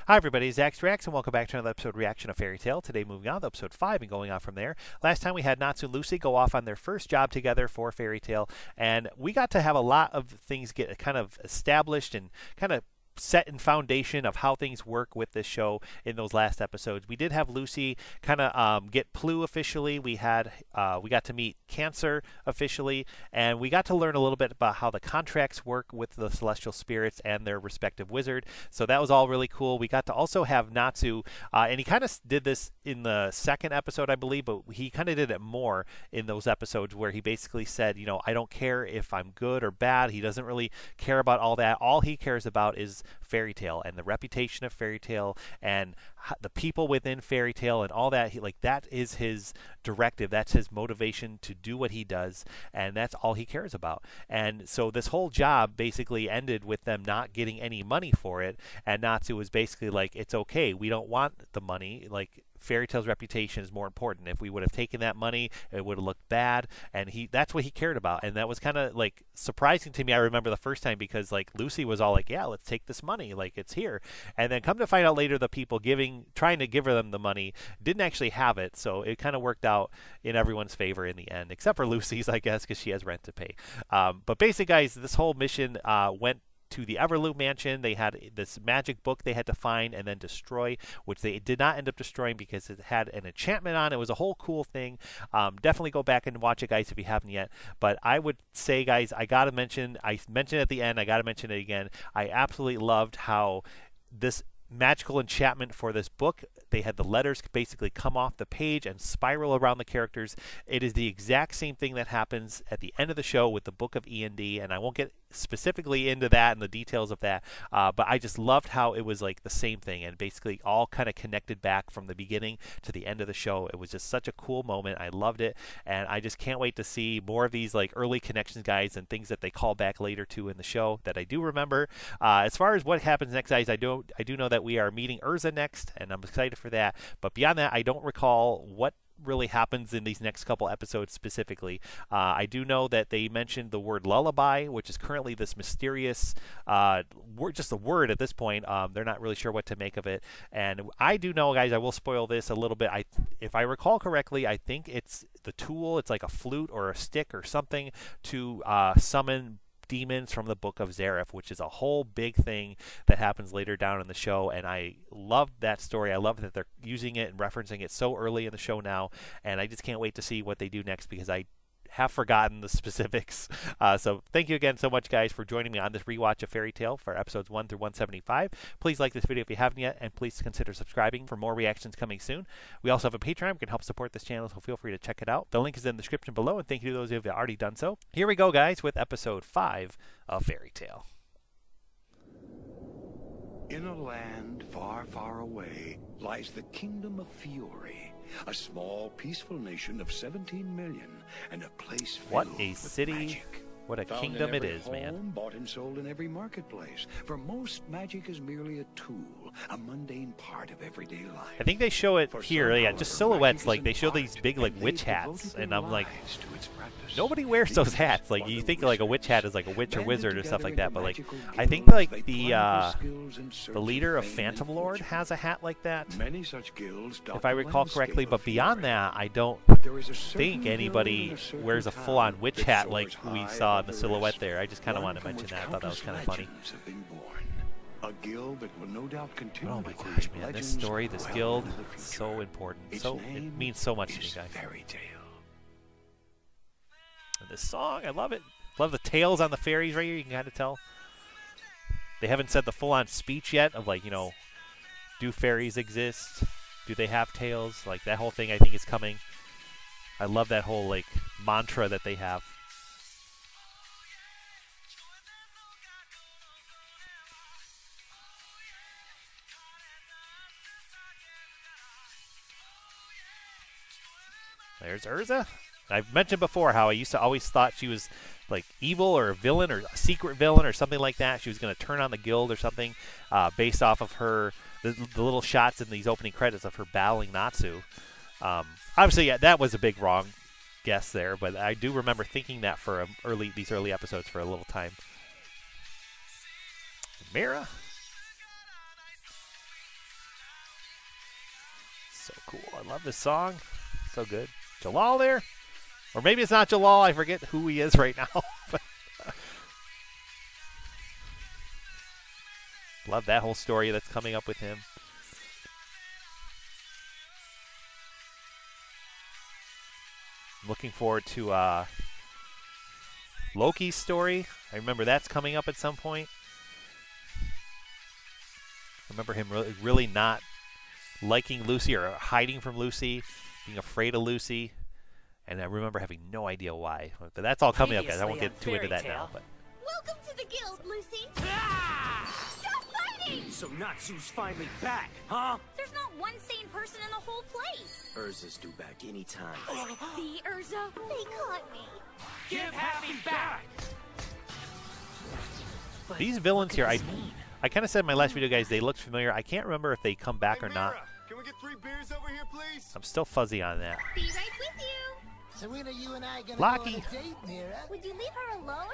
Hi everybody, Zach's Reacts, and welcome back to another episode reaction of Fairy Tail. Today moving on to episode 5 and going on from there. Last time we had Natsu and Lucy go off on their first job together for Fairy Tail, and we got to have a lot of things get kind of established and kind of set in foundation of how things work with this show in those last episodes. We did have Lucy kind of get Plu officially. We got to meet Cancer officially, and we got to learn a little bit about how the contracts work with the celestial spirits and their respective wizard. So that was all really cool. We got to also have Natsu, and he kind of did this in the second episode, I believe, but he kind of did it more in those episodes where he basically said, you know, I don't care if I'm good or bad. He doesn't really care about all that. All he cares about is Fairy Tail and the reputation of Fairy Tail and the people within Fairy Tail and all that. That is his directive. That's his motivation to do what he does, and that's all he cares about. And so this whole job basically ended with them not getting any money for it, and Natsu was basically like, it's okay, we don't want the money, like Fairy Tail's reputation is more important. If we would have taken that money, it would have looked bad, and that's what he cared about. And that was kind of like surprising to me. I remember the first time, because like Lucy was all like, yeah, let's take this money, like it's here. And then come to find out later, the people trying to give them the money didn't actually have it, so it kind of worked out in everyone's favor in the end, except for Lucy's, I guess, because she has rent to pay. But basically, guys, this whole mission went to the Everloop mansion. They had this magic book they had to find and then destroy, which they did not end up destroying because it had an enchantment on it. It was a whole cool thing. Definitely go back and watch it, guys, if you haven't yet. But I would say, guys, I mentioned it at the end, I gotta mention it again. I absolutely loved how this magical enchantment for this book, they had the letters basically come off the page and spiral around the characters. It is the exact same thing that happens at the end of the show with the Book of E&D, and I won't get specifically into that and the details of that, but I just loved how it was like the same thing and basically all kind of connected back from the beginning to the end of the show. It was just such a cool moment. I loved it, and I just can't wait to see more of these like early connections, guys, and things that they call back later to in the show that I do remember. As far as what happens next, guys, I do know that we are meeting ERZA next, and I'm excited for that. But beyond that, I don't recall what really happens in these next couple episodes specifically. I do know that they mentioned the word lullaby, which is currently this mysterious word, just a word at this point. They're not really sure what to make of it. And I do know, guys, I will spoil this a little bit. If I recall correctly, I think it's the tool. It's like a flute or a stick or something to summon demons from the Book of Zareth, which is a whole big thing that happens later down in the show, and I love that story. I love that they're using it and referencing it so early in the show now, and I just can't wait to see what they do next, because I have forgotten the specifics. So thank you again so much, guys, for joining me on this rewatch of Fairy Tail for episodes 1 through 175. Please like this video if you haven't yet, and please consider subscribing for more reactions coming soon. We also have a Patreon. You can help support this channel, so feel free to check it out. The link is in the description below, and thank you to those of you who have already done so. Here we go, guys, with episode 5 of Fairy Tail. In a land far, far away lies the Kingdom of Fiore, a small, peaceful nation of 17 million, and a place filled with magic. What a kingdom it is, man. Bought and sold in every marketplace. For most, magic is merely a tool, a mundane part of everyday life. I think they show it here, yeah, just silhouettes. Like they show these big like witch hats, and I'm like, nobody wears those hats. Like you think like a witch hat is like a witch or wizard or stuff like that, but like I think like the leader of Phantom Lord has a hat like that, if I recall correctly. But beyond that, I don't think anybody wears a full-on witch hat like we saw in the silhouette there. I just kind of wanted to mention that. I thought that was kind of funny. A guild that will no doubt continue. Oh my gosh, man! This story, this guild, is so important. So it means so much to me, guys. Fairy Tail. And this song, I love it. Love the tails on the fairies right here. You can kind of tell. They haven't said the full-on speech yet of like, you know, do fairies exist? Do they have tails? Like that whole thing, I think, is coming. I love that whole like mantra that they have. There's ERZA. I've mentioned before how I used to always thought she was like evil or a villain or a secret villain or something like that. She was going to turn on the guild or something based off of her, the little shots in these opening credits of her battling Natsu. Obviously, yeah, that was a big wrong guess there, but I do remember thinking that for these early episodes for a little time. Mira. cool. I love this song. So good. Jalal there? Or maybe it's not Jalal. I forget who he is right now. Love that whole story that's coming up with him. Looking forward to Loki's story. I remember that's coming up at some point. I remember him really not liking Lucy or hiding from Lucy, being afraid of Lucy. And I remember having no idea why. But that's all coming up, guys. I won't get too into that now. But. Welcome to the guild, Lucy. Ah! Stop fighting! So Natsu's finally back, huh? There's not one sane person in the whole place. ERZA's due back anytime. The ERZA? They caught me. Give Happy back! These villains here, I kind of said in my last video, guys, they looked familiar. I can't remember if they come back or not. Can we get 3 beers over here, please? I'm still fuzzy on that. Be right with you. So when are you and I gonna Lockie. go on a date, Mira? Would you leave her alone?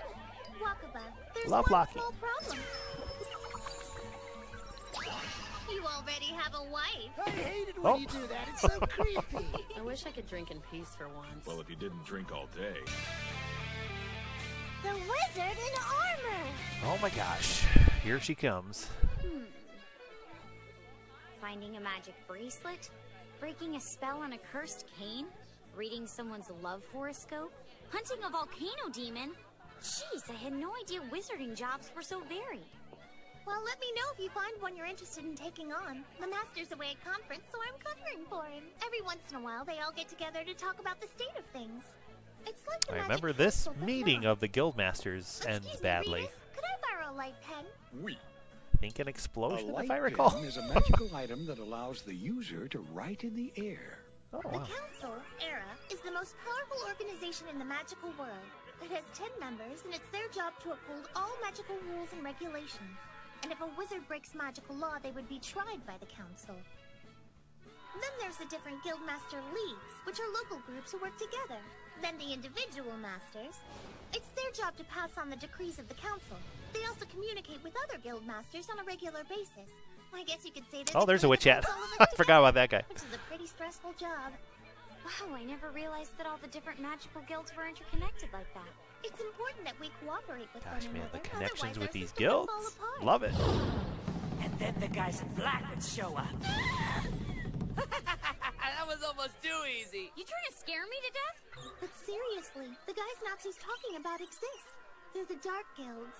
Walkabout. There's Love one Lockie. small problem. You already have a wife. I hate it when you do that. It's so creepy. I wish I could drink in peace for once. Well, if you didn't drink all day. The wizard in armor. Oh my gosh. Here she comes. Finding a magic bracelet? Breaking a spell on a cursed cane? Reading someone's love horoscope? Hunting a volcano demon? Jeez, I had no idea wizarding jobs were so varied. Well, let me know if you find one you're interested in taking on. The master's away at conference, so I'm covering for him. Every once in a while, they all get together to talk about the state of things. It's like the I magic remember this council, but meeting not. of the guild masters ends Excuse me, badly. Remus, could I borrow a light pen? Oui. I think an explosion, A if I light recall. pen is a magical item that allows the user to write in the air. Oh, The wow. Council, ERA, is the most powerful organization in the magical world. It has 10 members, and it's their job to uphold all magical rules and regulations. And if a wizard breaks magical law, they would be tried by the Council. Then there's the different Guildmaster Leagues, which are local groups who work together. Then the individual masters. It's their job to pass on the decrees of the Council. They also communicate with other Guildmasters on a regular basis. I guess you could say that. Oh, there's a witch hat. I forgot about that guy. Which is a pretty stressful job. Wow, I never realized that all the different magical guilds were interconnected like that. It's important that we cooperate with Gosh, one man, another. the connections Otherwise with our these system would guilds. fall apart. Love it. And then the guys in black would show up. That was almost too easy. You trying to scare me to death? But seriously, the guys Natsu's talking about exist. They're the Dark Guilds.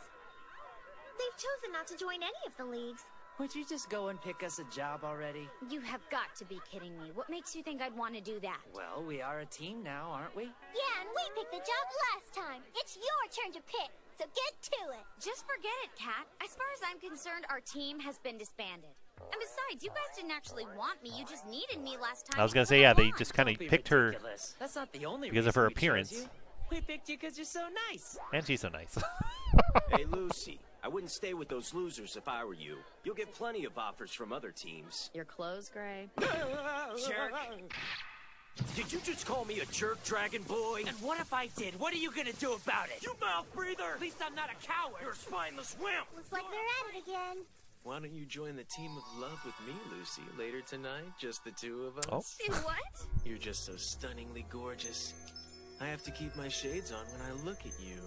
They've chosen not to join any of the leagues. Would you just go and pick us a job already? You have got to be kidding me. What makes you think I'd want to do that? Well, we are a team now, aren't we? Yeah, and we picked the job last time. It's your turn to pick, so get to it. Just forget it, Kat. As far as I'm concerned, our team has been disbanded. And besides, you guys didn't actually want me. You just needed me last time. I was going to say, yeah, they just kind of Don't be picked her ridiculous. That's not the only because of reason her we chose appearance. you. We picked you because you're so nice. And she's so nice. Hey, Lucy, I wouldn't stay with those losers if I were you. You'll get plenty of offers from other teams. Your clothes, Gray? Jerk. Did you just call me a jerk, Dragon Boy? And what if I did? What are you gonna do about it? You mouth breather! At least I'm not a coward. You're a spineless wimp. Looks like they're at it again. Why don't you join the team of love with me, Lucy, later tonight? Just the two of us? Oh. Do what? You're just so stunningly gorgeous. I have to keep my shades on when I look at you.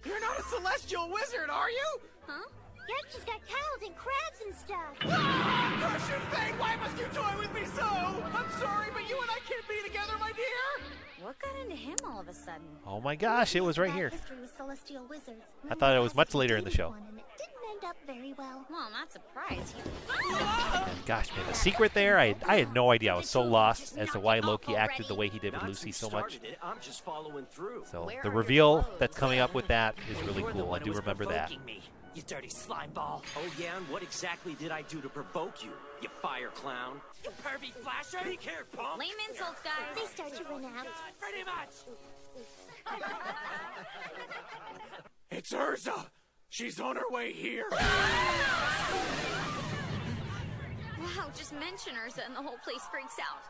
You're not a celestial wizard, are you? Huh? Yep, she's got cows and crabs and stuff. Crush your fate! Why must you toy with me so? I'm sorry, but you and I can't be together, my dear! What got into him all of a sudden? Oh my gosh, it was right here. History with celestial wizards. I thought it was much later in the show. And it didn't end up very well. Well, I'm not surprised. And gosh, man, the secret there, I had no idea. I was so lost as to why Loki acted the way he did with Lucy so much. Started it. I'm just following through. So Where the are your reveal clothes? that's coming up with that is really You're the cool. I one who do was remember that. provoking me, you dirty slime ball. Oh yeah, and what exactly did I do to provoke you, you fire clown? You pervy flasher! Be careful, punk! Lame insults, guys. They start to run out. Pretty much. It's ERZA! She's on her way here! Wow, just mention Erza and the whole place freaks out.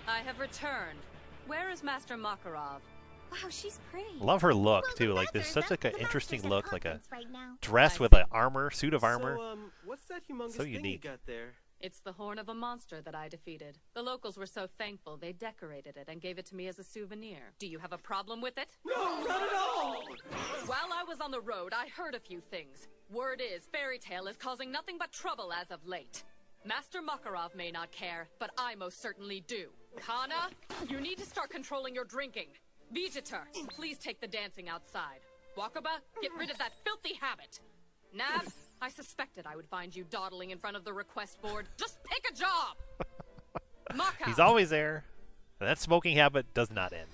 I have returned. Where is Master Makarov? Wow, she's pretty. Love her look Well, too. the Like there's Masters, such like an the interesting Masters look, at like a conference right now. dress with an armor, suit of armor. So, what's that humongous So thing unique. you got there? It's the horn of a monster that I defeated. The locals were so thankful they decorated it and gave it to me as a souvenir. Do you have a problem with it? No, not at all! While I was on the road, I heard a few things. Word is, Fairy Tale is causing nothing but trouble as of late. Master Makarov may not care, but I most certainly do. Kana, you need to start controlling your drinking. Vegetar, please take the dancing outside. Wakaba, get rid of that filthy habit. Nab, I suspected I would find you dawdling in front of the request board. Just pick a job! Maka! He's always there. And that smoking habit does not end.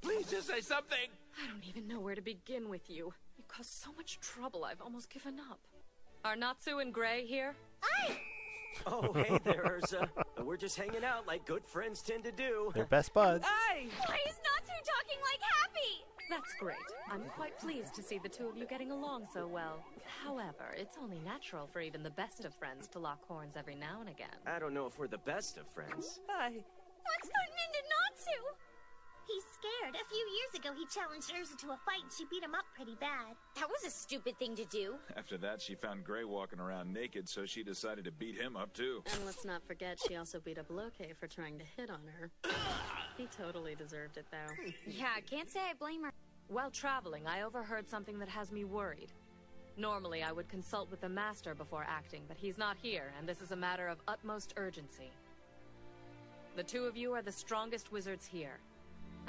Please just say something. I don't even know where to begin with you. You cause so much trouble, I've almost given up. Are Natsu and Gray here? Oh, hey there, Urza. We're just hanging out like good friends tend to do. They're best buds. Hey! Why is Natsu talking like Happy? That's great. I'm quite pleased to see the two of you getting along so well. However, it's only natural for even the best of friends to lock horns every now and again. I don't know if we're the best of friends. What's gotten into Natsu? He's scared. A few years ago, he challenged Erza to a fight, and she beat him up pretty bad. That was a stupid thing to do. After that, she found Gray walking around naked, so she decided to beat him up, too. And let's not forget, she also beat up Loke for trying to hit on her. He totally deserved it, though. Yeah, I can't say I blame her. While traveling, I overheard something that has me worried. Normally, I would consult with the Master before acting, but he's not here, and this is a matter of utmost urgency. The two of you are the strongest wizards here.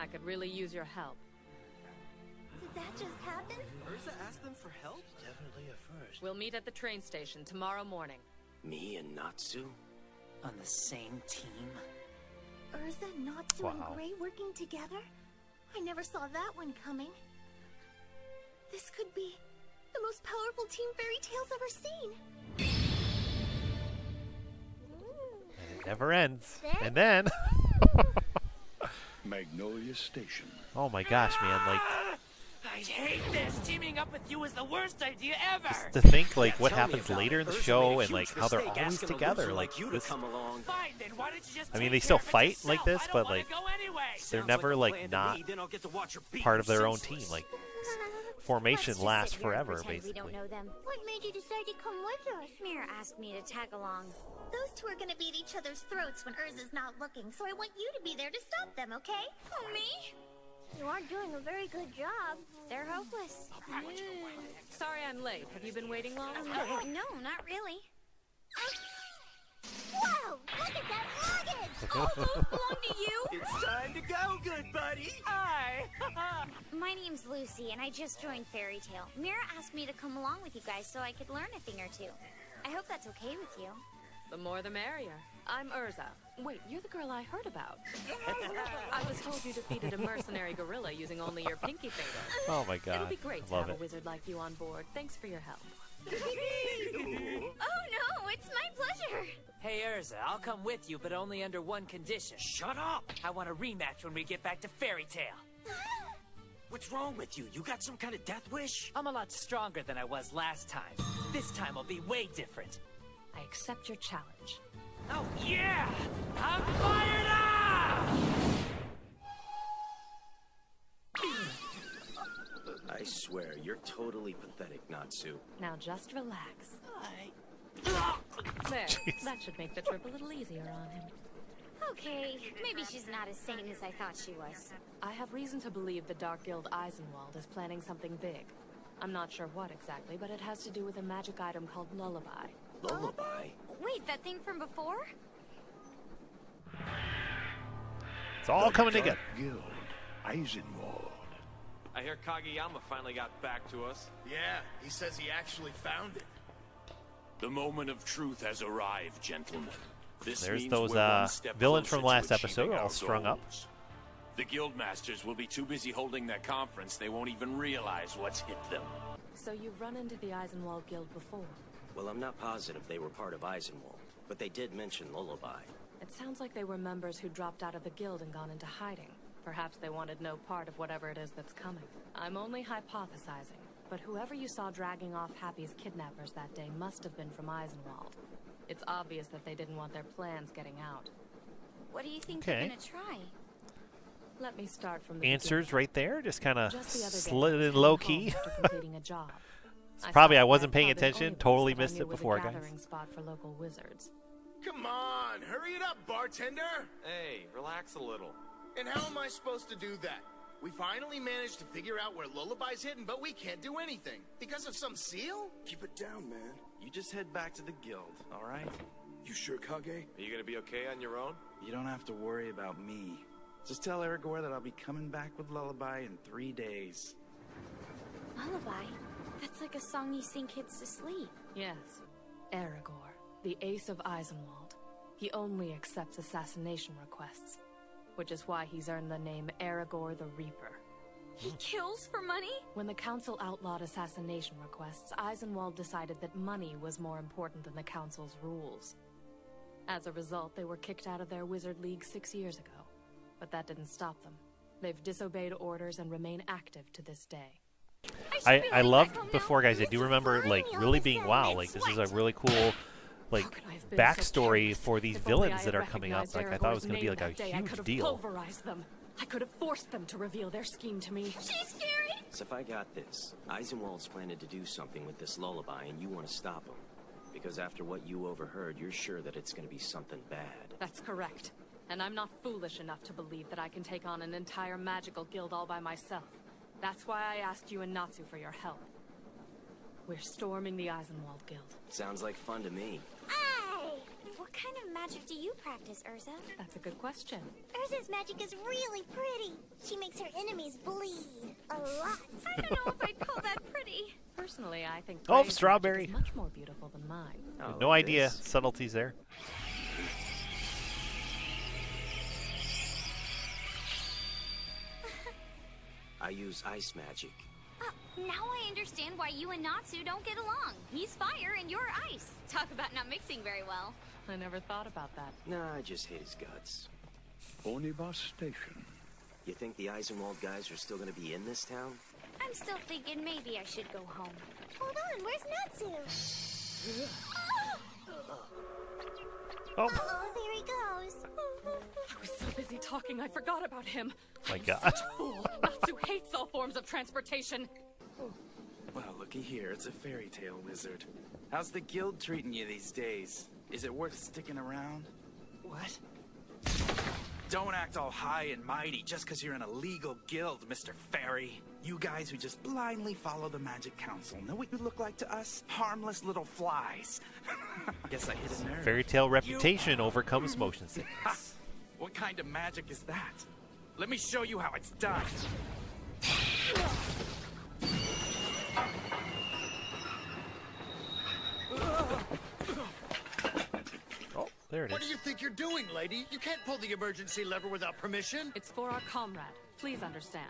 I could really use your help. Did that just happen? Urza asked them for help? Definitely a first. We'll meet at the train station tomorrow morning. Me and Natsu? On the same team? Erza, Natsu, and Gray working together? I never saw that one coming. This could be the most powerful team Fairy Tale's ever seen. And it never ends. And then... Magnolia Station. Oh my gosh, man! Like, I hate this. Teaming up with you is the worst idea ever. just to think like what happens later in the show and like how they're always together. Like this. Fine, then why didn't you just I mean, they still fight like this, but like they're never like not part of their own team. Like formation lasts forever, basically. We don't know them. What made you decide to come with us? Mira asked me to tag along. Those two are gonna beat each other's throats when Erza's not looking, so I want you to be there to stop them, okay? Oh, me? You aren't doing a very good job. They're hopeless. Sorry I'm late. Have you been waiting long? No, not really. Whoa! Look at that luggage! All those belong to you? It's time to go, good buddy. Hi. My name's Lucy, and I just joined Fairy Tale. Mira asked me to come along with you guys so I could learn a thing or two. I hope that's okay with you. The more the merrier. I'm Erza. Wait, you're the girl I heard about. I was told you defeated a mercenary gorilla using only your pinky finger. Oh my god. It'll be great to Love have it. a wizard like you on board. Thanks for your help. Oh no, it's my pleasure. Hey, Erza, I'll come with you, but only under one condition. Shut up. I want a rematch when we get back to Fairy Tale. What's wrong with you? You got some kind of death wish? I'm a lot stronger than I was last time. This time will be way different. I accept your challenge. Oh, yeah! I'm fired up! I swear, you're totally pathetic, Natsu. Now just relax. There, that should make the trip a little easier on him. Okay, maybe she's not as sane as I thought she was. I have reason to believe the Dark Guild Eisenwald is planning something big. I'm not sure what exactly, but it has to do with a magic item called Lullaby. Lullaby? Wait, that thing from before? It's all coming together. Dark Guild Eisenwald. I hear Kageyama finally got back to us. Yeah, he says he actually found it. The moment of truth has arrived, gentlemen. This There's means those we're one step villains from closer last to episode achieving all our strung up. goals. The Guildmasters will be too busy holding their conference, they won't even realize what's hit them. So you've run into the Eisenwald Guild before? Well, I'm not positive they were part of Eisenwald, but they did mention Lullaby. It sounds like they were members who dropped out of the guild and gone into hiding. Perhaps they wanted no part of whatever it is that's coming. I'm only hypothesizing, but whoever you saw dragging off Happy's kidnappers that day must have been from Eisenwald. It's obvious that they didn't want their plans getting out. What do you think Okay. they're gonna try? Let me start from the answers right there. Just kind of Just the other day, slid I in was low home key. after completing a job. Probably I stopped wasn't by a paying pub in attention. Olympus Totally that I missed knew it was a before, guys. gathering spot for local wizards. Come on, hurry it up, bartender! Hey, relax a little. And how am I supposed to do that? We finally managed to figure out where Lullaby's hidden, but we can't do anything. Because of some seal? Keep it down, man. You just head back to the guild, all right? You sure, Kage? Are you gonna be okay on your own? You don't have to worry about me. Just tell Erigor that I'll be coming back with Lullaby in 3 days. Lullaby? That's like a song you sing kids to sleep. Yes. Erigor, the Ace of Eisenwald. He only accepts assassination requests, which is why he's earned the name Erigor the Reaper. He kills for money? When the council outlawed assassination requests, Eisenwald decided that money was more important than the council's rules. As a result, they were kicked out of their wizard league 6 years ago. But that didn't stop them. They've disobeyed orders and remain active to this day. I loved before, guys. I do remember like really being wow, like this is a really cool like backstory for these villains that are coming up. Like I thought it was going to be like a huge deal. Pulverized them. I could have forced them to reveal their scheme to me. She's scary! So if I got this, Eisenwald's planning to do something with this lullaby and you want to stop him. Because after what you overheard, you're sure that it's going to be something bad. That's correct. And I'm not foolish enough to believe that I can take on an entire magical guild all by myself. That's why I asked you and Natsu for your help. We're storming the Eisenwald Guild. Sounds like fun to me. Hey! What kind of magic do you practice, Erza? That's a good question. Erza's magic is really pretty. She makes her enemies bleed. A lot. I don't know if I'd call that pretty. Personally, I think Oh, Gray's strawberry. magic is much more beautiful than mine. Oh, no idea. Subtleties there. I use ice magic. Now I understand why you and Natsu don't get along. He's fire and you're ice. Talk about not mixing very well. I never thought about that. Nah, I just hate his guts. Onibus Station. You think the Eisenwald guys are still gonna be in this town? I'm still thinking maybe I should go home. Hold on, where's Natsu? Oh. Uh-oh, there he goes. I was so busy talking, I forgot about him. My I'm God. such a fool. Natsu hates all forms of transportation. Well, looky here, it's a fairy tale wizard. How's the guild treating you these days? Is it worth sticking around? What? Don't act all high and mighty just because you're in a legal guild, Mr. Fairy. You guys who just blindly follow the Magic Council know what you look like to us? Harmless little flies. Guess I hit a nerve. Fairy tale reputation overcomes motion sickness. Ha! What kind of magic is that? Let me show you how it's done. Oh, there it What is. do you think you're doing, lady? You can't pull the emergency lever without permission. It's for our comrade. Please understand.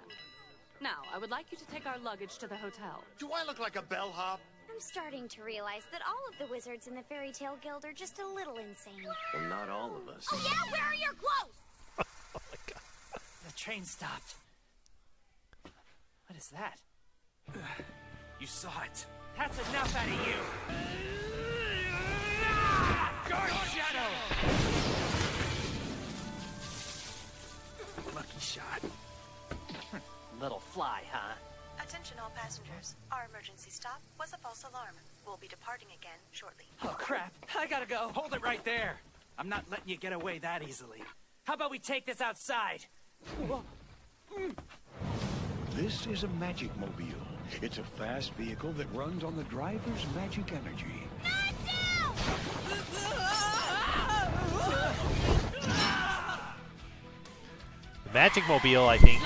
Now, I would like you to take our luggage to the hotel. Do I look like a bellhop? I'm starting to realize that all of the wizards in the Fairy Tale Guild are just a little insane. Well, not all of us. Oh yeah, where are your clothes? Oh my God. The train stopped. What is that? You saw it. That's enough out of you! Dark Shadow! Lucky shot. Little fly, huh? Attention all passengers. Our emergency stop was a false alarm. We'll be departing again shortly. Oh crap, I gotta go. Hold it right there. I'm not letting you get away that easily. How about we take this outside? This is a magic mobile. It's a fast vehicle that runs on the driver's magic energy. The Magic Mobile, I think,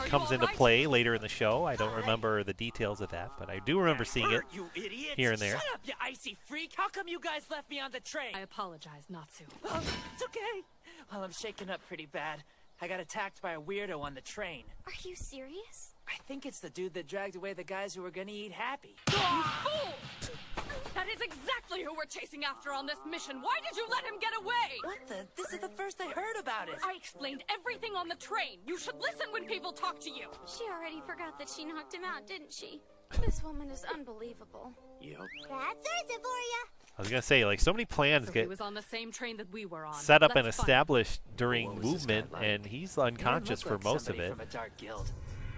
comes into play later in the show. I don't remember the details of that, but I do remember seeing it You idiots! here and there. Shut up, you icy freak! How come you guys left me on the train? I apologize, Natsu. Oh, it's okay. Well, I'm shaken up pretty bad. I got attacked by a weirdo on the train. Are you serious? I think it's the dude that dragged away the guys who were gonna eat Happy. You fool! That is exactly who we're chasing after on this mission. Why did you let him get away? What the? This is the first I heard about it. I explained everything on the train. You should listen when people talk to you. She already forgot that she knocked him out, didn't she? This woman is unbelievable. Yep. That's Erza for ya. I was gonna say, like, so many plans So get he was on the same train that we were on. set up and Let's find established during What was this guy movement, like? and he's He didn't unconscious look for like most of somebody it. From a Dark Guild,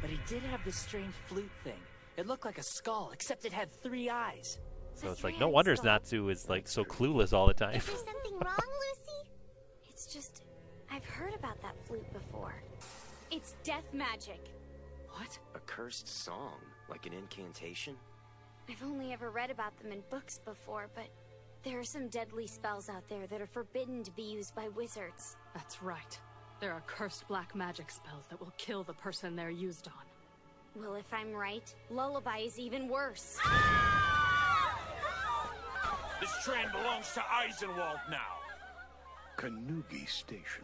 but he did have this strange flute thing. It looked like a skull, except it had 3 eyes. So it's like, no wonder Natsu is like so clueless all the time. Is there something wrong, Lucy? It's just, I've heard about that flute before. It's death magic. What? A cursed song? Like an incantation? I've only ever read about them in books before, but there are some deadly spells out there that are forbidden to be used by wizards. That's right. There are cursed black magic spells that will kill the person they're used on. Well, if I'm right, Lullaby is even worse. This train belongs to Eisenwald now. Kanugi Station.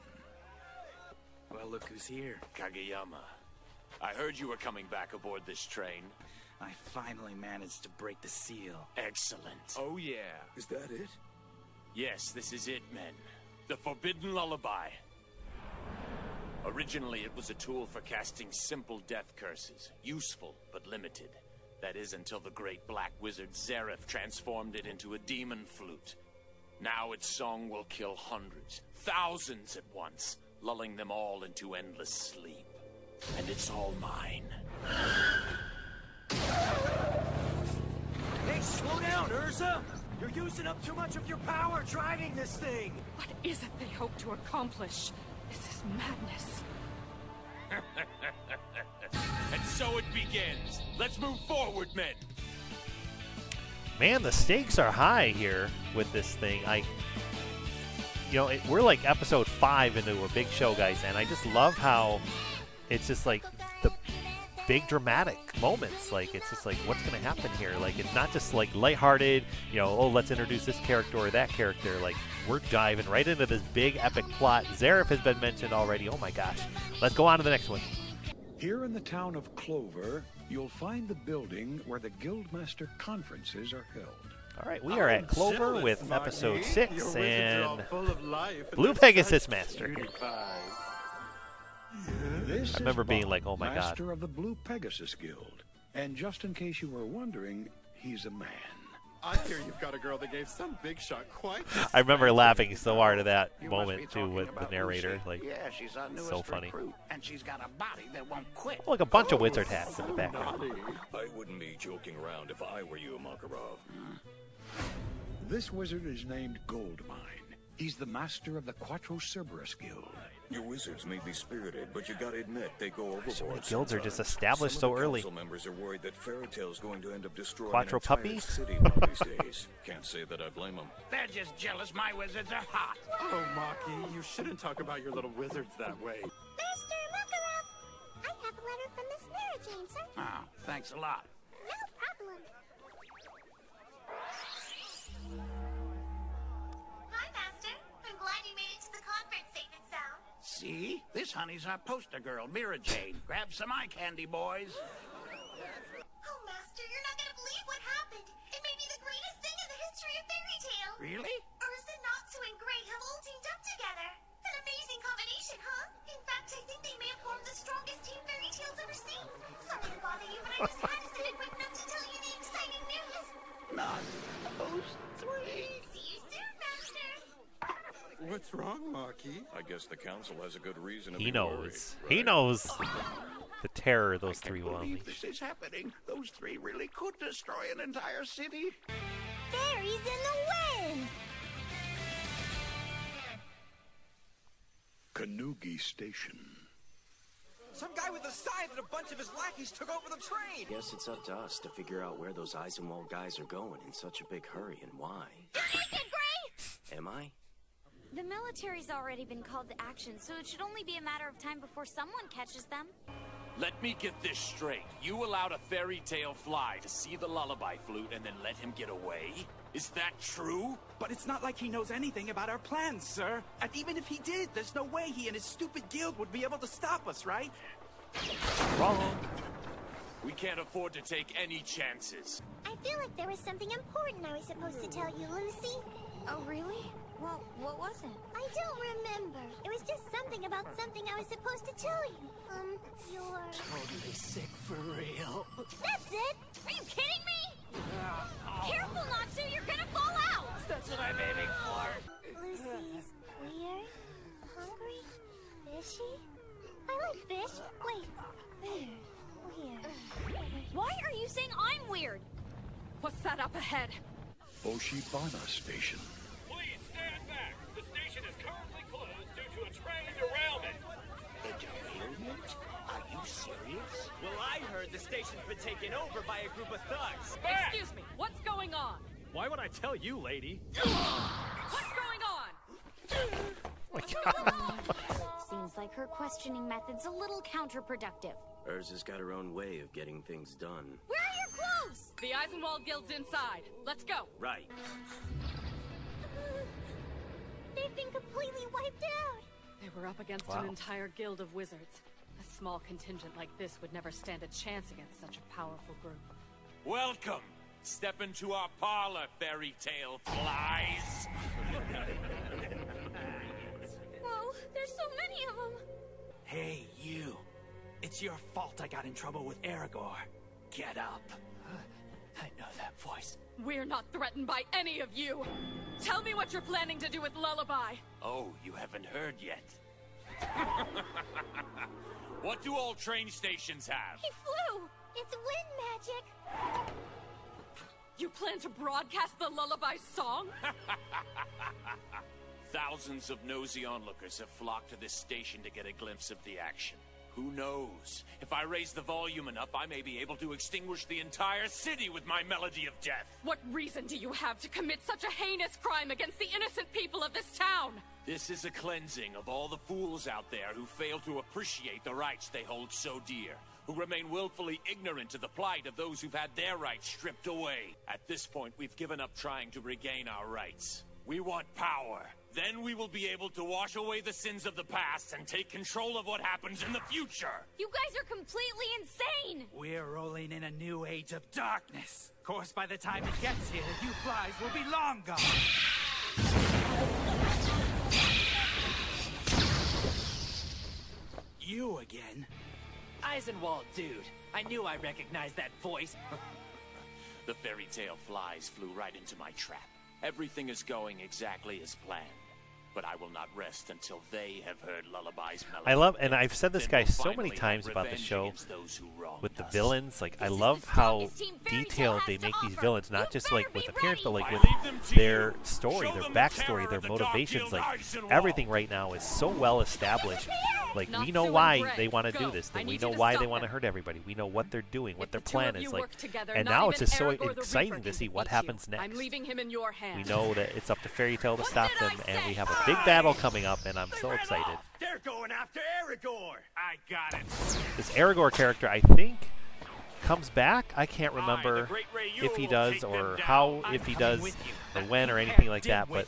Well, look who's here. Kageyama. I heard you were coming back aboard this train. I finally managed to break the seal. Excellent. Oh, yeah. Is that it? Yes, this is it, men. The Forbidden Lullaby. Originally, it was a tool for casting simple death curses. Useful, but limited. That is until the great black wizard Zareth transformed it into a demon flute. Now its song will kill hundreds, thousands at once, lulling them all into endless sleep. And it's all mine. Hey, slow down, ERZA! You're using up too much of your power driving this thing! What is it they hope to accomplish? This is madness. And so it begins. Let's move forward, men. Man, the stakes are high here with this thing. We're like episode 5 into a big show, guys, and I just love how it's just like the big dramatic moments. Like, it's just like, what's going to happen here? Like, it's not just like lighthearted, oh, let's introduce this character or that character. Like, we're diving right into this big epic plot. Zareth has been mentioned already. Oh my gosh. Let's go on to the next one. Here in the town of Clover, you'll find the building where the Guildmaster conferences are held. All right, we are at Clover with episode 6 and Blue Blue Pegasus Master. This I remember is being Bob, like, oh my God. Master of the Blue Pegasus Guild. And just in case you were wondering, he's a man. I hear you've got a girl that gave some big shot quite. I remember laughing so hard at that You must be moment, too, talking with the about narrator. Lucy. Like, Yeah, she's our newest so funny. recruit, and she's got a body that won't quit. Like a bunch of wizard hats in the background. I wouldn't be joking around if I were you, Makarov. This wizard is named Goldmine. He's the master of the Quattro Cerberus Guild. Your wizards may be spirited, but you gotta admit they go overboard. So many guilds are just sometimes. established Some so of the early. council members are worried that Fairy Tale's going to end up destroying Quattro an entire puppies? city one of these days. Can't say that I blame them. They're just jealous my wizards are hot. Oh, Maki, you shouldn't talk about your little wizards that way. Master Makarov, I have a letter from Miss Mary Jane, sir. Oh, thanks a lot. No problem. Hi, Master. I'm glad you made it to the conference safe and sound. See? This honey's our poster girl, Mira Jane. Grab some eye candy, boys. Oh, Master, you're not going to believe what happened. It may be the greatest thing in the history of fairy tale. Really? ERZA, Natsu and Gray have all teamed up together. An amazing combination, huh? In fact, I think they may have formed the strongest team fairy tale's ever seen. Sorry to bother you, but I just had to send a quick note to tell you the exciting news. Not those three. See you soon, Master. What's wrong, Maki? I guess the council has a good reason to He be knows. worried, He right? knows the terror those three will Believe unleash. this is happening. Those three really could destroy an entire city. Fairies in the wind. Kanugi Station. Some guy with a scythe and a bunch of his lackeys took over the train! Guess it's up to us to figure out where those Eisenwald guys are going in such a big hurry and why. Am I? The military's already been called to action, so it should only be a matter of time before someone catches them. Let me get this straight. You allowed a fairy tale fly to see the lullaby flute and then let him get away? Is that true? But it's not like he knows anything about our plans, sir. And even if he did, there's no way he and his stupid guild would be able to stop us, right? Wrong. We can't afford to take any chances. I feel like there was something important I was supposed to tell you, Lucy. Oh, really? Well, what was it? I don't remember. It was just something about something I was supposed to tell you. You're... Totally sick for real. That's it! Are you kidding me? Careful, Natsu, you're gonna fall out! That's what I'm aiming for. Lucy's weird, hungry, fishy. I like fish. Wait, weird. Why are you saying I'm weird? What's that up ahead? Oshibana Station. Please stand back. The station is currently closed due to a train derailment. A derailment? Are you serious? Well, I heard the station's been taken over by a group of thugs. Excuse me, what's going on? Why would I tell you, lady? What's going on? Seems like her questioning method's a little counterproductive. ERZA's got her own way of getting things done. Where are your clothes? The Eisenwald Guild's inside. Let's go. Right. They've been completely wiped out. They were up against an entire guild of wizards. A small contingent like this would never stand a chance against such a powerful group. Welcome. Step into our parlor, fairy tale flies. Whoa, there's so many of them. Hey, you. It's your fault I got in trouble with Erigor. Get up. I know that voice. We're not threatened by any of you. Tell me what you're planning to do with Lullaby. Oh, you haven't heard yet. What do all train stations have? He flew. It's wind magic. You plan to broadcast the Lullaby song? Thousands of nosy onlookers have flocked to this station to get a glimpse of the action. Who knows? If I raise the volume enough, I may be able to extinguish the entire city with my melody of death. What reason do you have to commit such a heinous crime against the innocent people of this town? This is a cleansing of all the fools out there who fail to appreciate the rights they hold so dear, who remain willfully ignorant to the plight of those who've had their rights stripped away. At this point, we've given up trying to regain our rights. We want power. Then we will be able to wash away the sins of the past and take control of what happens in the future. You guys are completely insane! We're rolling in a new age of darkness. Of course, by the time it gets here, you flies will be long gone. You again? Eisenwald, dude. I knew I recognized that voice. The fairy tale flies flew right into my trap. Everything is going exactly as planned. But I will not rest until they have heard Lullaby's melody. I love, and I've said this guy so many times about the show with the villains. Like, I love how detailed they make these villains, not just like with appearance, but like with their story, their backstory, their motivations. Like, everything right now is so well established. Like, we know why they want to do this. Then we know why they want to hurt everybody. We know what they're doing, what their plan is. Like, and now it's just so exciting to see what happens next. I'm leaving him in your hands. We know that it's up to Fairy Tale to stop them, and we have a big battle coming up, and I'm so excited. They're going after Erigor. I got it. This Erigor character, I think, comes back. I can't remember if he does or how, if he does, or when, or anything like that. But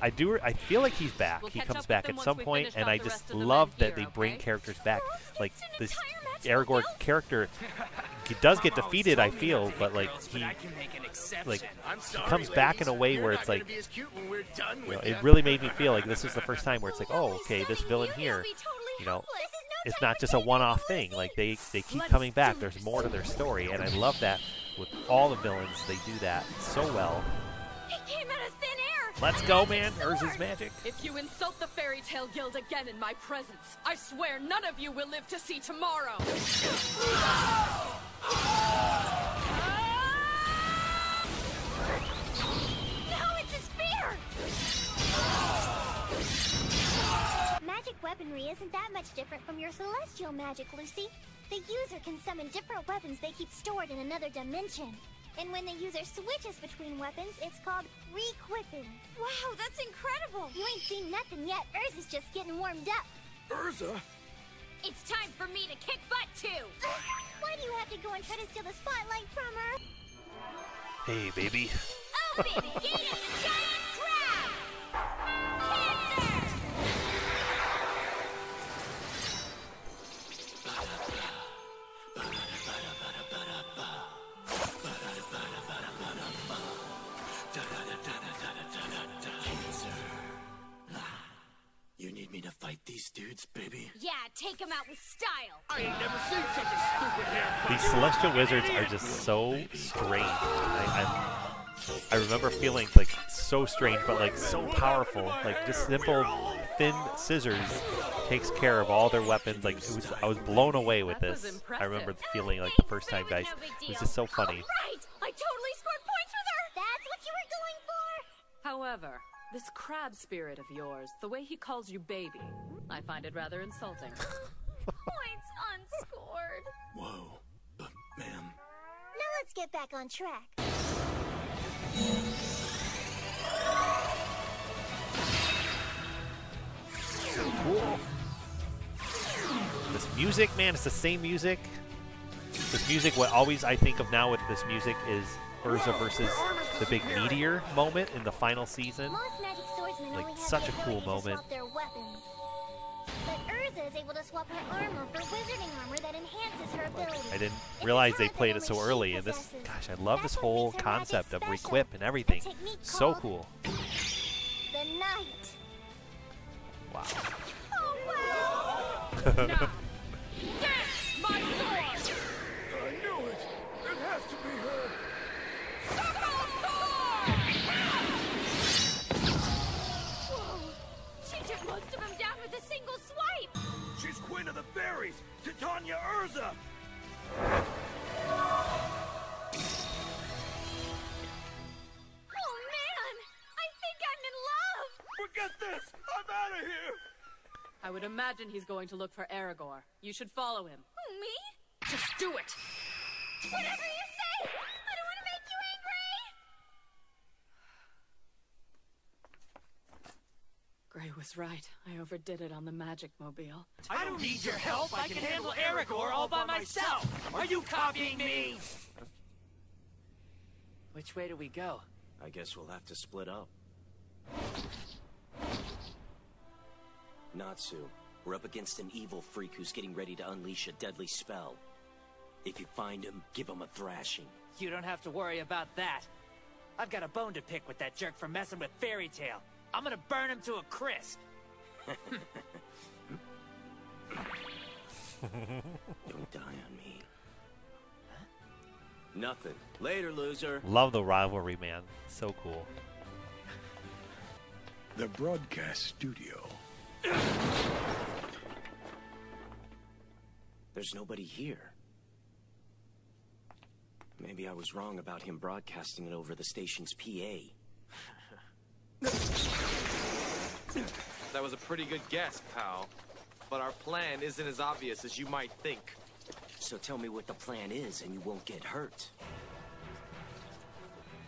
I feel like he's back. He comes back at some point, and I just love that they bring characters back. Like this Erigor character, he does get defeated, I feel, but like he comes back in a way where it's like, you know, it really made me feel like this is the first time where it's like, oh, okay, this villain here, you know, it's not just a one-off thing. Like they keep coming back. There's more to their story, and I love that with all the villains. They do that so well. It came out of thin air. Let's go, man. ERZA's magic. If you insult the Fairy Tale Guild again in my presence, I swear none of you will live to see tomorrow. No, it's a spear! Magic weaponry isn't that much different from your celestial magic, Lucy. The user can summon different weapons they keep stored in another dimension. And when the user switches between weapons, it's called re-equipping. Wow, that's incredible! You ain't seen nothing yet. ERZA's just getting warmed up. ERZA? It's time for me to kick butt, too! Why do you have to go and try to steal the spotlight from her? Hey, baby. Open! Gate of the giant crab! Cancer! You need me to fight these dudes, baby? Yeah, take him out with style! I ain't never seen such a stupid hair. These celestial wizards are just so strange. I remember feeling like so strange, but like so powerful. Like just simple, thin scissors takes care of all their weapons. Like I was blown away with this. I remember feeling like the first time, guys. It was just so funny. Right! I totally scored points with her! That's what you were going for? However, this crab spirit of yours, the way he calls you baby, I find it rather insulting. Points unscored. Whoa. But, ma'am. Now let's get back on track. So cool. This music, man, it's the same music. This music, what always I think of now with this music is ERZA versus the big meteor moment in the final season. Like, such a cool moment. But ERZA is able to swap her armor for wizarding armor that enhances her ability. I didn't realize they played it so early, and this, gosh, I love this whole concept of requip and everything. So cool. The night. Wow. Oh, wow. Now, yes, my sword! I knew it! It has to be her! Whoa! She took most of them down with a single swipe! She's Queen of the Fairies! Titania ERZA! Oh man! I think I'm in love! Forget this! I'm out of here! I would imagine he's going to look for Erigor. You should follow him. Who, me? Just do it! Whatever you say! I don't want to make you angry! Gray was right. I overdid it on the magic mobile. I don't need your help! I can handle Erigor all by myself! Are you copying me? Which way do we go? I guess we'll have to split up. Natsu, we're up against an evil freak who's getting ready to unleash a deadly spell. If you find him, give him a thrashing. You don't have to worry about that. I've got a bone to pick with that jerk for messing with Fairy Tail. I'm gonna burn him to a crisp. Don't die on me. Huh? Nothing. Later, loser. Love the rivalry, man. So cool. The broadcast studio. There's nobody here. Maybe I was wrong about him broadcasting it over the station's PA. That was a pretty good guess, pal. But our plan isn't as obvious as you might think. So tell me what the plan is and you won't get hurt.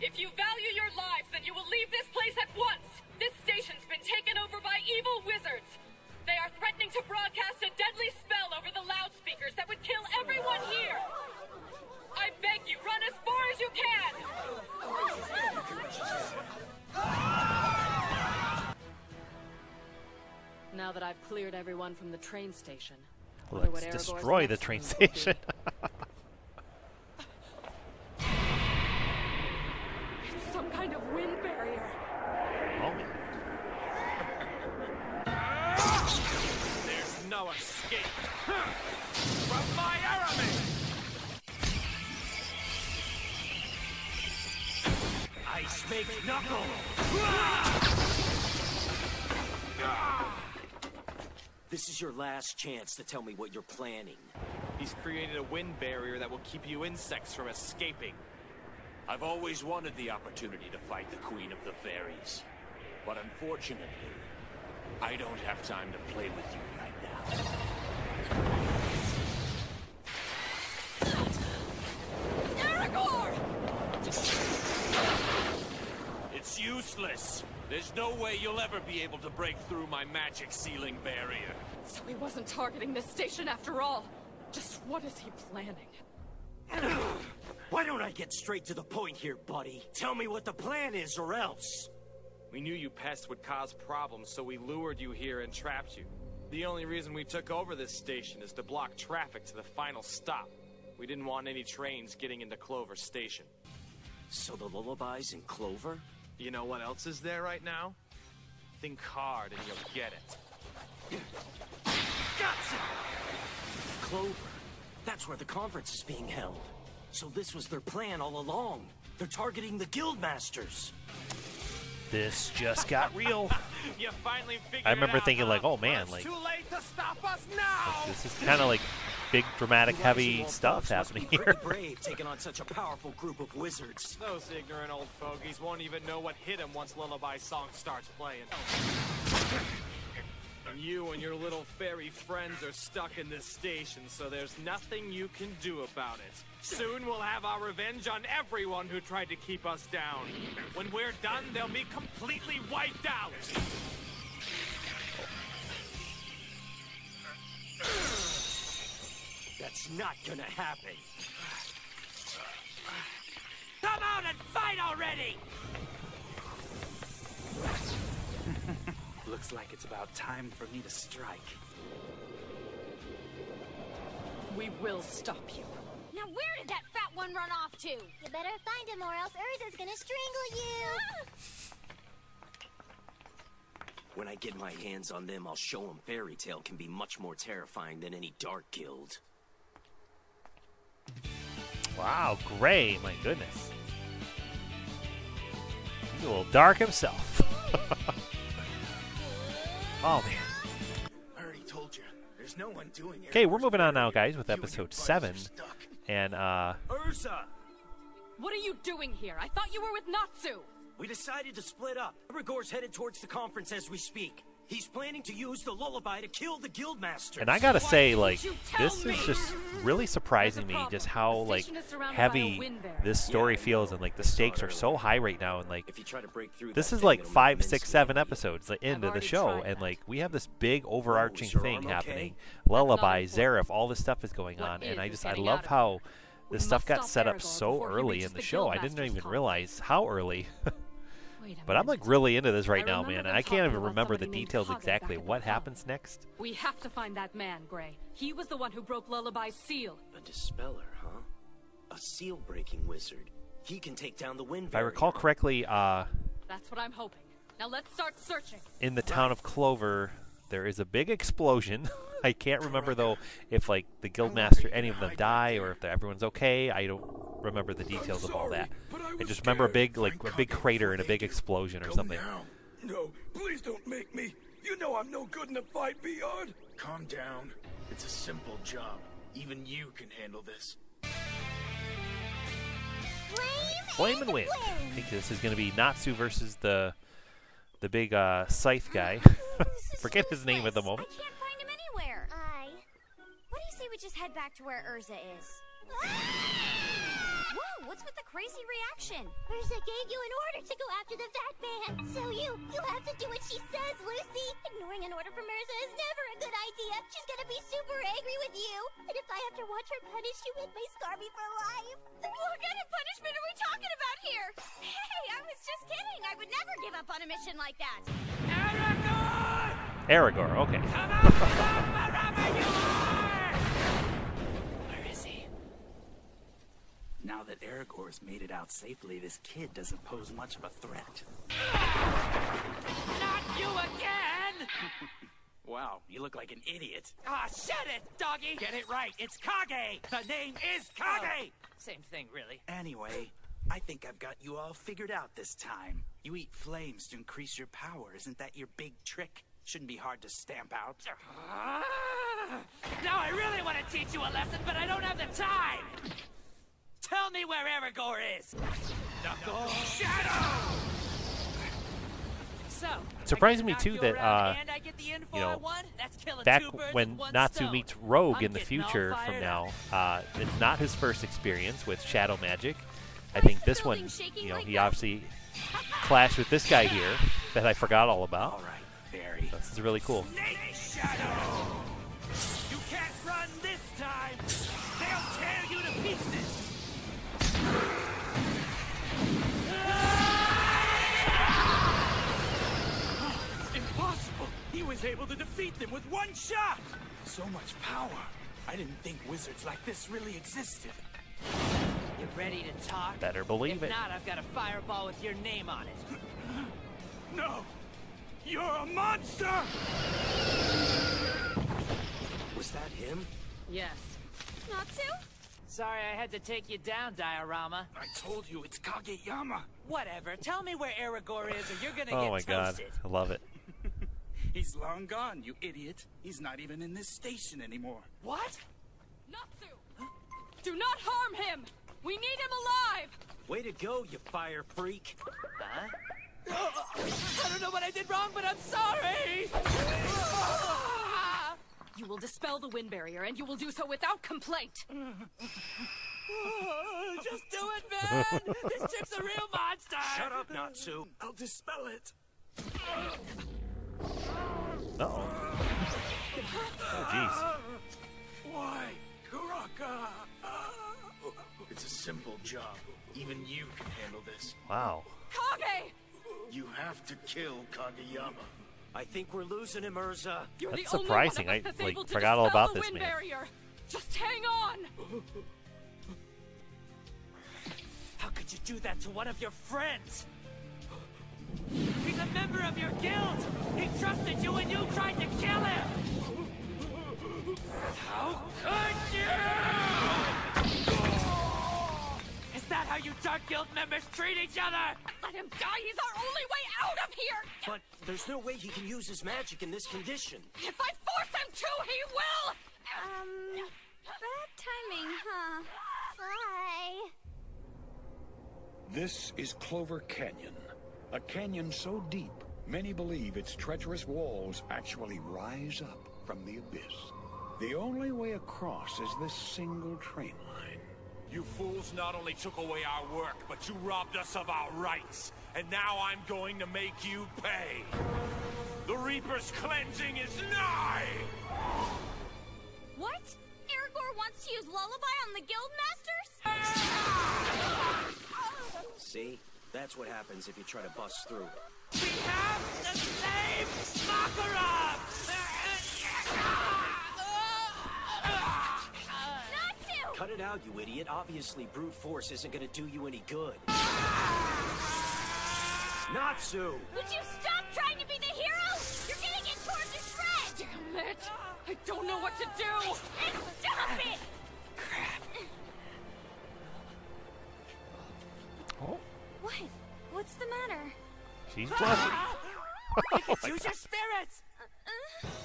If you value your lives, then you will leave this place at once! This station's been taken over by evil wizards! They are threatening to broadcast a deadly spell over the loudspeakers that would kill everyone here! I beg you, run as far as you can! Now that I've cleared everyone from the train station, let's destroy the train station. It's some kind of wind barrier. Oh, man. There's no escape from my enemy! Ice make knuckle! This is your last chance to tell me what you're planning. He's created a wind barrier that will keep you insects from escaping. I've always wanted the opportunity to fight the Queen of the Fairies. But unfortunately, I don't have time to play with you right now. Erigor! It's useless. There's no way you'll ever be able to break through my magic ceiling barrier. So he wasn't targeting this station after all. Just what is he planning? Why don't I get straight to the point here, buddy? Tell me what the plan is, or else. We knew you pests would cause problems, so we lured you here and trapped you. The only reason we took over this station is to block traffic to the final stop. We didn't want any trains getting into Clover Station. So the lullabies in Clover? You know what else is there right now? Think hard and you'll get it. Gotcha! Clover. That's where the conference is being held. So this was their plan all along. They're targeting the guild masters. This just got real. You finally figured I remember it out, thinking huh? like, oh man, Well, like, it's too late to stop us now. this is kind of like big dramatic heavy stuff happening here. Brave taking on such a powerful group of wizards. Those ignorant old fogies won't even know what hit them once Lullaby's song starts playing. And you and your little fairy friends are stuck in this station, so there's nothing you can do about it. Soon we'll have our revenge on everyone who tried to keep us down. When we're done, they'll be completely wiped out. That's not gonna happen. Come out and fight already! Looks like it's about time for me to strike. We will stop you. Now where did that fat one run off to? You better find him or else Urza's gonna strangle you! When I get my hands on them, I'll show them Fairy Tale can be much more terrifying than any Dark Guild. Wow, Gray, my goodness. He's a little dark himself. Oh man. I already told you. There's no one doing it. Okay, we're moving on now, guys, with episode 7. And Urza! What are you doing here? I thought you were with Natsu. We decided to split up. Erigor's headed towards the conference as we speak. He's planning to use the lullaby to kill the guildmasters. and I gotta say, like, this is just really surprising me, just how like heavy this story feels, and like the stakes are so high right now, and like this is like 5, 6, 7 episodes into the show, and like we have this big overarching thing happening. Lullaby, Zareth, all this stuff is going on, and I love how this stuff got set up so early in the show. I didn't even realize how early. But I'm like really into this right now, man, and I can't even remember the details exactly what happens next. We have to find that man, Gray. He was the one who broke Lullaby's seal. A dispeller, huh? A seal-breaking wizard. He can take down the wind If I recall correctly, that's what I'm hoping. Now let's start searching. in the town of Clover, there is a big explosion. I can't remember though if like the guildmaster, any of them die, or if everyone's okay. I don't remember the details of all that. I just remember a big crater and a big explosion or something. No, please don't make me. You know I'm no good in a fight, Beyond. Calm down. It's a simple job. Even you can handle this. Flame and wind. I think this is going to be Natsu versus the big scythe guy. Forget his name at the moment. I can't find him anywhere. What do you say we just head back to where Erza is? Whoa, what's with the crazy reaction? Urza gave you an order to go after the fat man. So you have to do what she says, Lucy. Ignoring an order from Urza is never a good idea. She's gonna be super angry with you. And if I have to watch her punish you, it may scar me for life. What kind of punishment are we talking about here? Hey, I was just kidding. I would never give up on a mission like that. Erigor, okay. Where is he? Now that Erigor's made it out safely, this kid doesn't pose much of a threat. Not you again! Wow, you look like an idiot. Ah, shut it, doggy! Get it right, it's Kage! The name is Kage! Same thing, really. Anyway, I think I've got you all figured out this time. You eat flames to increase your power. Isn't that your big trick? Shouldn't be hard to stamp out. Now I really want to teach you a lesson, but I don't have the time! Tell me where Erigor is! Knuckle Shadow! So, Surprising me too that you know, back when Natsu meets Rogue in the future from now, it's not his first experience with shadow magic. I think this one, you know, he obviously clashed with this guy here that I forgot all about. All right, Barry. This is really cool. Shadow! You can't run this time! They'll tear you to pieces! Impossible! He was able to defeat them with one shot! So much power. I didn't think wizards like this really existed. You ready to talk? Better believe it. If not, I've got a fireball with your name on it. No! You're a monster! Was that him? Yes. Natsu? Sorry I had to take you down, Diorama. I told you, it's Kageyama. Whatever. Tell me where Erigor is or you're gonna Oh get my god, toasted. I love it. He's long gone, you idiot. He's not even in this station anymore. What? Natsu! Do not harm him! We need him alive! Way to go, you fire freak. Huh? I don't know what I did wrong, but I'm sorry! You will dispel the wind barrier, and you will do so without complaint. Just do it, man! This chick's a real monster! Shut up, Natsu. I'll dispel it. Uh-oh. Oh, jeez. Why, Kuraka? It's a simple job. Even you can handle this. Wow. Kage! You have to kill Kageyama. I think we're losing him, ERZA. You're That's the only surprising. one of us I, that's like, able to forgot all dispel about the this wind man. barrier. Just hang on! How could you do that to one of your friends? He's a member of your guild! He trusted you and you tried to kill him! How could you? Is that how you Dark Guild members treat each other? Let him die! He's our only way out of here! But there's no way he can use his magic in this condition. If I force him to, he will! Bad timing, huh? Bye. This is Clover Canyon, a canyon so deep, many believe its treacherous walls actually rise up from the abyss. The only way across is this single train line. You fools not only took away our work, but you robbed us of our rights. And now I'm going to make you pay. The Reaper's cleansing is nigh! What? Erigor wants to use Lullaby on the guild masters? See? That's what happens if you try to bust through. We have to save Makarov! Natsu! Cut it out, you idiot. Obviously, brute force isn't gonna do you any good. Natsu! Would you stop trying to be the hero? You're getting it towards the shred! Damn it! I don't know what to do! Stop it! Oh, What? What's the matter? she's blushing. You can use your spirits!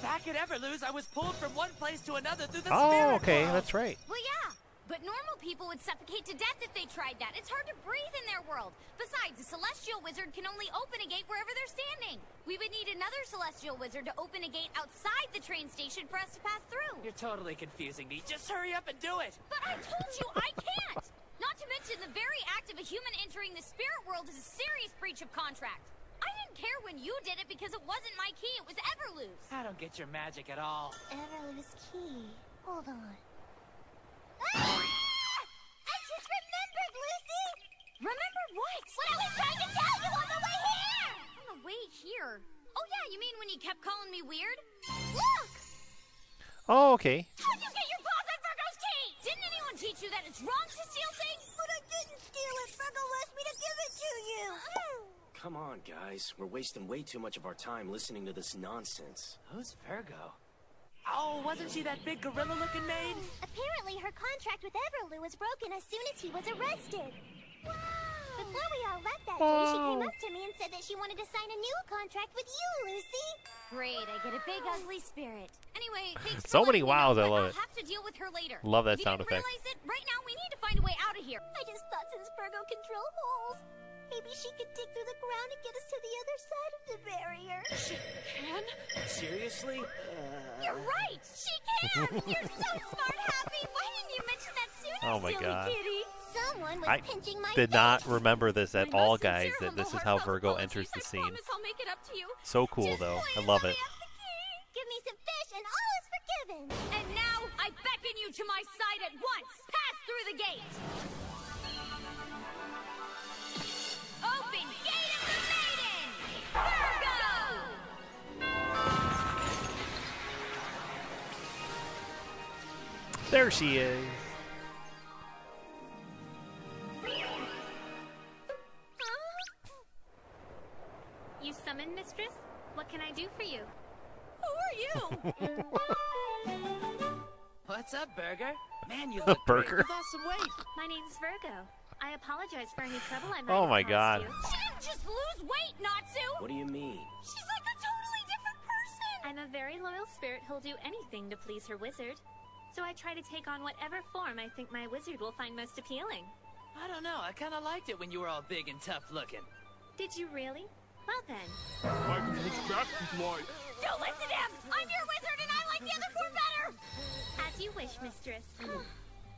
Back at Everlose, I was pulled from one place to another through the Oh, spirit okay, world. that's right. Well, yeah. But normal people would suffocate to death if they tried that. It's hard to breathe in their world. Besides, a celestial wizard can only open a gate wherever they're standing. We would need another celestial wizard to open a gate outside the train station for us to pass through. You're totally confusing me. Just hurry up and do it. But I told you I can't! Not to mention, the very act of a human entering the spirit world is a serious breach of contract. I didn't care when you did it because it wasn't my key, it was Everlose. I don't get your magic at all. Everlose key. Hold on. I just remembered, Lucy! Remembered what? What I was trying to tell you on the way here! On the way here? Oh yeah, you mean when you kept calling me weird? Look! Oh, okay. How'd you get your paws on Virgo's key? Didn't anyone teach you that it's wrong to steal things? But I didn't steal it. Virgo asked me to give it to you. Come on, guys. We're wasting way too much of our time listening to this nonsense. Who's Virgo? Oh, wasn't she that big gorilla-looking maid? Apparently her contract with Everloo was broken as soon as he was arrested. Before we all left that day, she came up to me and said that she wanted to sign a new contract with you, Lucy. Great, I get a big ugly spirit. Anyway, thanks So for many letting me wows, know, I but love I'll it. have to deal with her later. Love that If sound you effect. didn't realize it, right now we need to find a way out of here. I just thought since Virgo can drill holes, maybe she could dig through the ground and get us to the other side of the barrier. She can? Seriously? You're right! She can! You're so smart, Happy! Why didn't you mention that sooner, Oh my silly God. kitty? Someone was I pinching my did not remember this at My all, most guys, sincere, that this is humble, how Virgo heartfelt enters the apologies. I scene. promise I'll make it up to you. So cool, Just though. please I love let it. me have the key. Give me some fish and all is forgiven. And now I beckon you to my side at once. Pass through the gate. Open gate of the maiden. Virgo! There she is. You summoned, mistress? What can I do for you? Who are you? What What's up, Burger? Man, you look Burger. great. You lost some weight. My name's Virgo. I apologize for any trouble I might Oh have my caused God. you. She didn't just lose weight, Natsu! What do you mean? She's like a totally different person! I'm a very loyal spirit who'll do anything to please her wizard. So I try to take on whatever form I think my wizard will find most appealing. I don't know. I kind of liked it when you were all big and tough looking. Did you really? Well then. I can switch back if you like. Don't listen to him! I'm your wizard and I like the other form better! As you wish, mistress.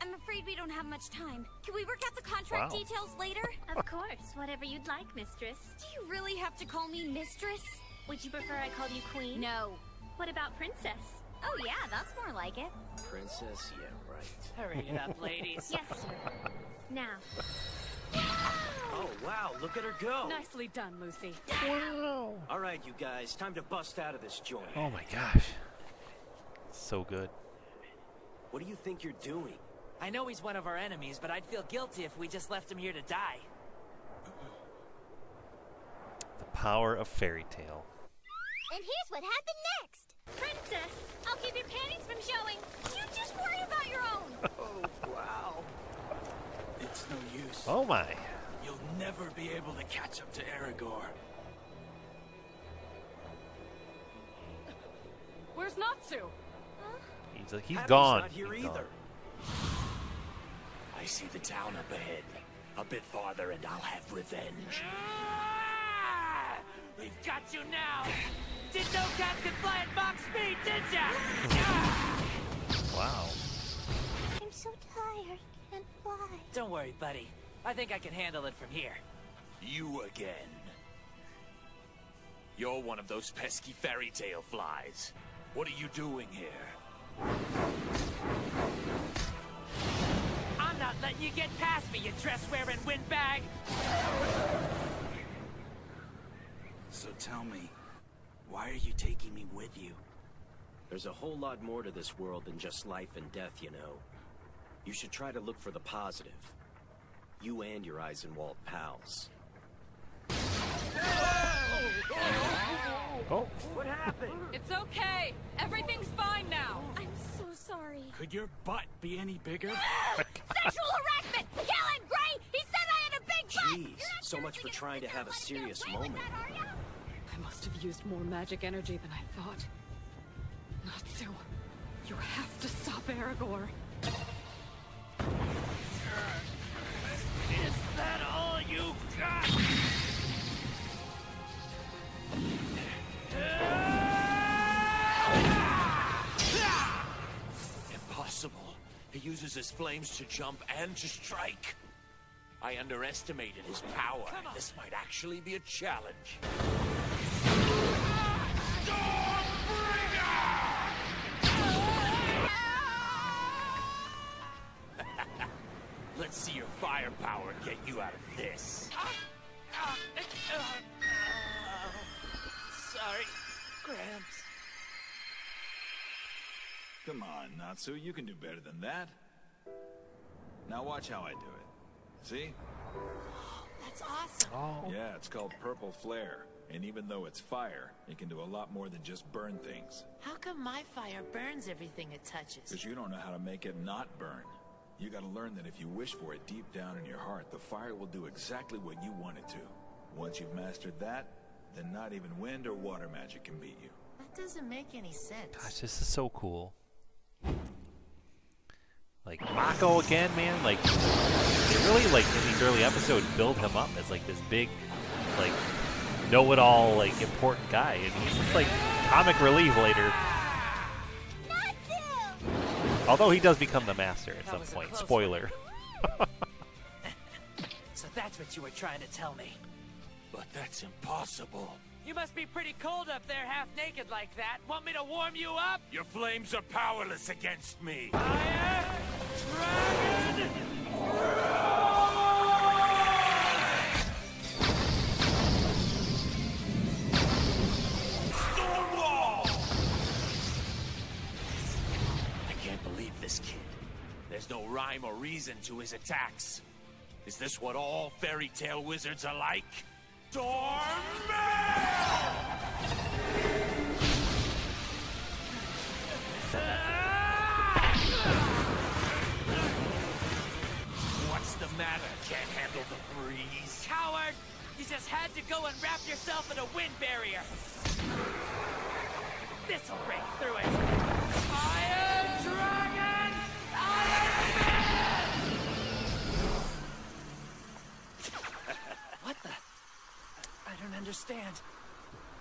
I'm afraid we don't have much time. Can we work out the contract Wow. details later? Of course, whatever you'd like, mistress. Do you really have to call me mistress? Would you prefer I called you queen? No. What about princess? Oh yeah, that's more like it. Princess? Yeah, right. Hurry it up, ladies. Yes, sir. Now. Oh, wow, look at her go. Nicely done, Lucy. Wow. All right, you guys, time to bust out of this joint. Oh my gosh. So good. What do you think you're doing? I know he's one of our enemies, but I'd feel guilty if we just left him here to die. The power of fairy tale. And here's what happened next. Princess! I'll keep your panties from showing. You just worry about your own. Oh, wow. It's no use. Oh my. You'll never be able to catch up to Erigor. Where's Natsu? He's Happy's gone. not here He's either. gone. I see the town up ahead. A bit farther and I'll have revenge. Ah! We've got you now! Didn't know cats could fly at Mach speed, did ya? Wow. I'm so tired. Can't fly. Don't worry, buddy. I think I can handle it from here. You again. You're one of those pesky fairy tale flies. What are you doing here? I'm not letting you get past me, you dress-wearing windbag! So tell me, why are you taking me with you? There's a whole lot more to this world than just life and death, you know. You should try to look for the positive. You and your Eisenwald pals. Oh. What happened? It's okay. Everything's fine now. I'm so sorry. Could your butt be any bigger? Sexual harassment! Kill him, Gray! He said I had a big butt! Jeez, so much for trying to have a serious moment. I must have used more magic energy than I thought. Natsu, you have to stop Erigor. Is that all you got? Impossible. He uses his flames to jump and to strike. I underestimated his power. This might actually be a challenge. Let's see your firepower get you out of this. Sorry, Gramps. Come on, Natsu, you can do better than that. Now watch how I do it. See? That's awesome. Oh. Yeah, it's called Purple Flare. And even though it's fire, it can do a lot more than just burn things. How come my fire burns everything it touches? Because you don't know how to make it not burn. You gotta learn that if you wish for it deep down in your heart, the fire will do exactly what you want it to. Once you've mastered that, then not even wind or water magic can beat you. That doesn't make any sense. Gosh, this is so cool. Like Mako again, man. Like they really like in these early episodes build him up as like this big, like know-it-all, like important guy, and he's just like comic relief later. Although he does become the master at some point. Spoiler. So that's what you were trying to tell me. But that's impossible. You must be pretty cold up there, half naked like that. Want me to warm you up? Your flames are powerless against me. Fire! Dragon! Stormwall! I can't believe this kid. There's no rhyme or reason to his attacks. Is this what all fairy tale wizards are like? matter? Can't handle the breeze? Coward! You just had to go and wrap yourself in a wind barrier. This'll break through it. Iron Dragon! Iron Man! What the? I don't understand.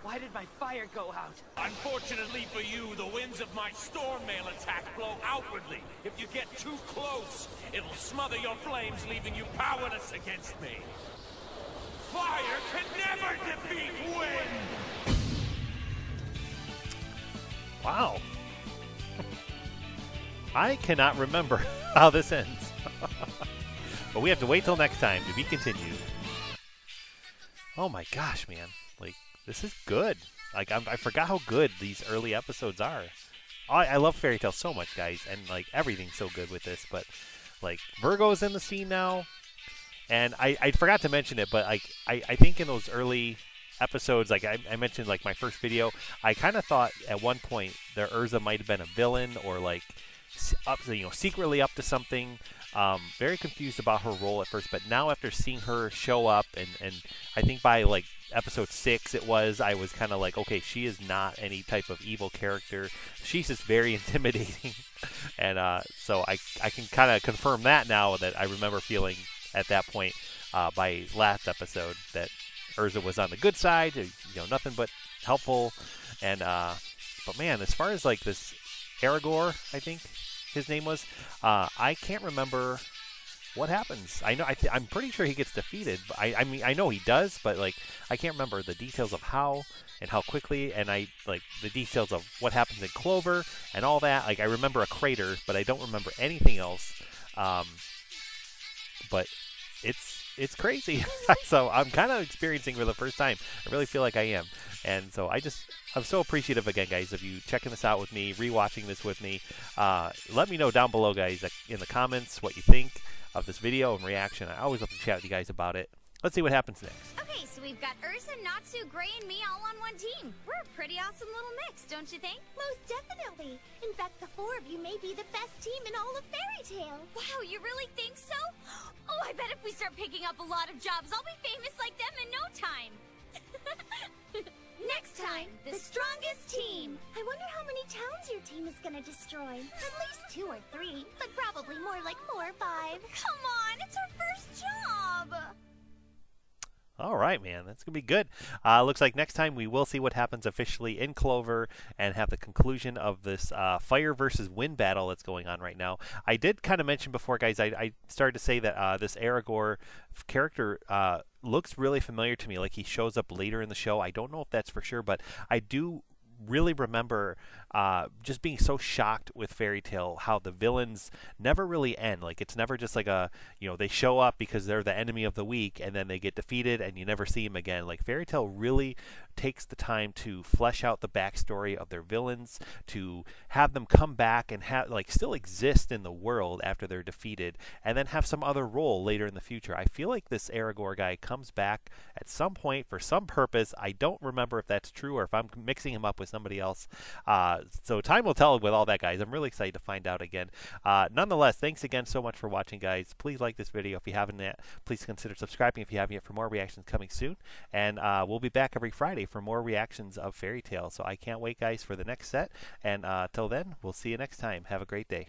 Why did my fire go out? Unfortunately for you, the winds of my storm mail attack blow outwardly. If you get too close, it'll smother your flames, leaving you powerless against me. Fire can never defeat wind! Wow. I cannot remember how this ends. But we have to wait till next time to be continued. Oh my gosh, man. Like, this is good. Like, I forgot how good these early episodes are. I love Fairy Tail so much, guys, and like everything's so good with this. But like, Virgo's in the scene now, and I forgot to mention it, but like I think in those early episodes, like I mentioned, like my first video, I kind of thought at one point that ERZA might have been a villain or like secretly up to something. Very confused about her role at first, but now after seeing her show up, and I think by like episode 6 I was kind of like, okay, she is not any type of evil character. She's just very intimidating. And so I can kind of confirm that now, that I remember feeling at that point by last episode that ERZA was on the good side, nothing but helpful. And but man, as far as like this Erigor, I think his name was, I can't remember what happens. I know I'm pretty sure he gets defeated. But I mean I know he does, but like I can't remember the details of how and how quickly, and I like the details of what happens in Clover and all that. Like I remember a crater, but I don't remember anything else. But it's crazy. So I'm kind of experiencing for the first time. I really feel like I am. And so I'm so appreciative again, guys, of you checking this out with me, rewatching this with me. Let me know down below, guys, in the comments what you think of this video and reaction. I always love to chat with you guys about it. Let's see what happens next. Okay, so we've got ERZA, Natsu, Gray, and me all on one team. We're a pretty awesome little mix, don't you think? Most definitely. In fact, the 4 of you may be the best team in all of Fairy Tail. Wow, you really think so? Oh, I bet if we start picking up a lot of jobs, I'll be famous like them in no time. Next time, the strongest team. I wonder how many towns your team is gonna destroy. At least 2 or 3, but probably more like 4 or 5. Come on, it's our first job. All right, man. That's going to be good. Looks like next time we will see what happens officially in Clover and have the conclusion of this fire versus wind battle that's going on right now. I did kind of mention before, guys, I started to say that this Erigor character looks really familiar to me. Like he shows up later in the show. I don't know if that's for sure, but I do really remember just being so shocked with Fairy Tail how the villains never really end. Like it's never just like a, they show up because they're the enemy of the week and then they get defeated and you never see them again. Like Fairy Tail really takes the time to flesh out the backstory of their villains, to have them come back and have like still exist in the world after they're defeated, and then have some other role later in the future. I feel like this Erigor guy comes back at some point for some purpose. I don't remember if that's true or if I'm mixing him up with somebody else. So time will tell with all that, guys. I'm really excited to find out again. Nonetheless, thanks again so much for watching, guys. Please like this video if you haven't yet. Please consider subscribing if you haven't yet for more reactions coming soon. And we'll be back every Friday for more reactions of Fairy Tail. So I can't wait, guys, for the next set. And till then, we'll see you next time. Have a great day.